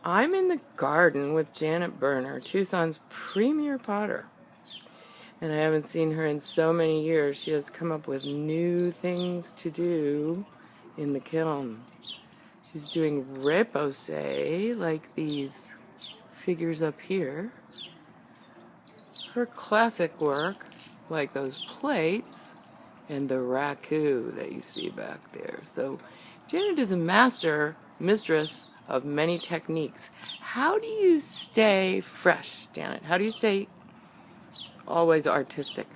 I'm in the garden with Janet Berner, Tucson's premier potter. And I haven't seen her in so many years. She has come up with new things to do in the kiln. She's doing repoussé, like these figures up here. Her classic work, like those plates, and the raku that you see back there. So Janet is a mistress of many techniques. How do you stay fresh, Janet? How do you stay always artistic?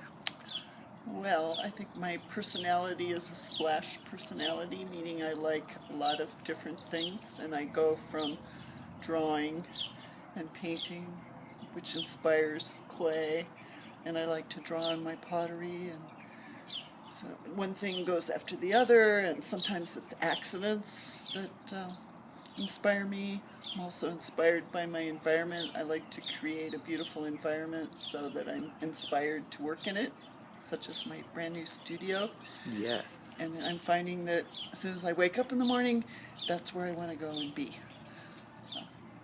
Well, I think my personality is a splash personality, meaning I like a lot of different things, and I go from drawing and painting, which inspires clay, and I like to draw on my pottery, and so one thing goes after the other, and sometimes it's accidents that inspire me. I'm also inspired by my environment. I like to create a beautiful environment so that I'm inspired to work in it, such as my brand new studio. Yes. And I'm finding that as soon as I wake up in the morning, that's where I want to go and be. So,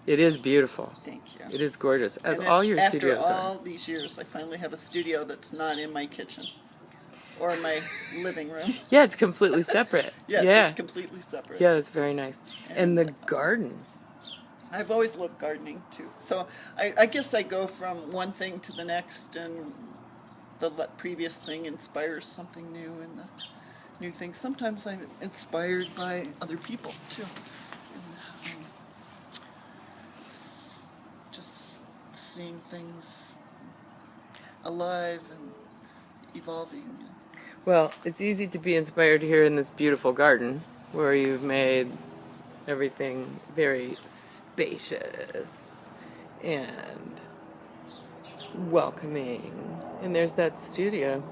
It is beautiful. thank you. It is gorgeous, as And all your after studios all are. these years, I finally have a studio that's not in my kitchen or my living room. Yeah, it's completely separate. Yes, Yeah. it's completely separate. Yeah, it's very nice. And the garden. I've always loved gardening too. So I guess I go from one thing to the next, and the previous thing inspires something new, and the new thing. Sometimes I'm inspired by other people too. And, just seeing things alive and evolving. Well, it's easy to be inspired here in this beautiful garden where you've made everything very spacious and welcoming. And there's that studio.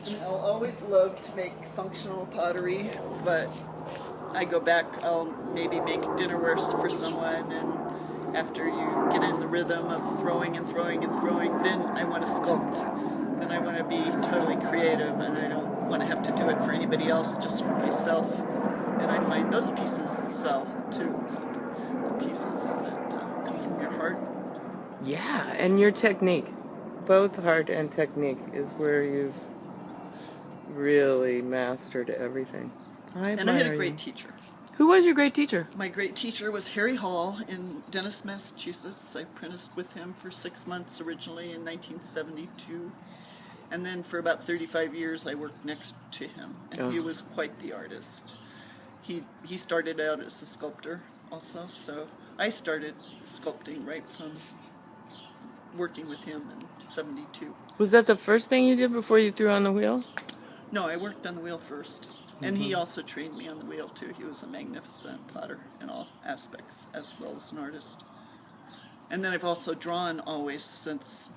And I'll always love to make functional pottery, but I go back, I'll maybe make dinnerware for someone, and after you get in the rhythm of throwing and throwing and throwing, then I want to sculpt. Then I want to be totally creative, and I don't want to have to do it for anybody else, just for myself. And I find those pieces sell too. The pieces that come from your heart. Yeah, and your technique. Both heart and technique is where you've really mastered everything. And I had a great teacher. Who was your great teacher? My great teacher was Harry Hall in Dennis, Massachusetts. I apprenticed with him for 6 months originally in 1972. And then for about 35 years I worked next to him. And he was quite the artist. He started out as a sculptor also. So I started sculpting right from working with him in 72. Was that the first thing you did before you threw on the wheel? No, I worked on the wheel first. And he also trained me on the wheel too. He was a magnificent potter in all aspects, as well as an artist. And then I've also drawn always since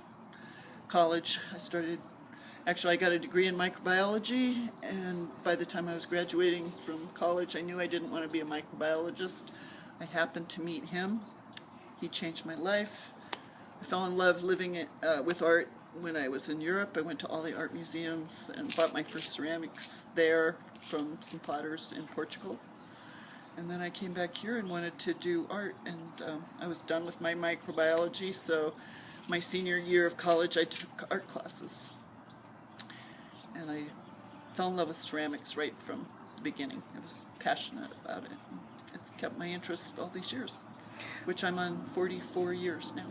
college. I got a degree in microbiology, and by the time I was graduating from college, I knew I didn't want to be a microbiologist. I happened to meet him. He changed my life. I fell in love living with art when I was in Europe. I went to all the art museums and bought my first ceramics there from some potters in Portugal. And then I came back here and wanted to do art, and I was done with my microbiology, so my senior year of college I took art classes. And I fell in love with ceramics right from the beginning. I was passionate about it. It's kept my interest all these years, which I'm on 44 years now.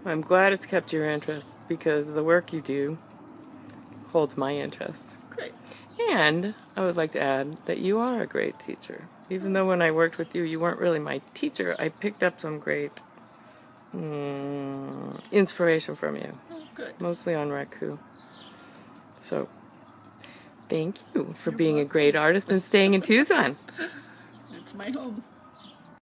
I'm glad it's kept your interest because the work you do holds my interest. Great. And I would like to add that you are a great teacher. Even though when I worked with you, you weren't really my teacher, I picked up some great inspiration from you. Oh, good. Mostly on raku. So, thank you for being a great artist and staying in Tucson. It's my home.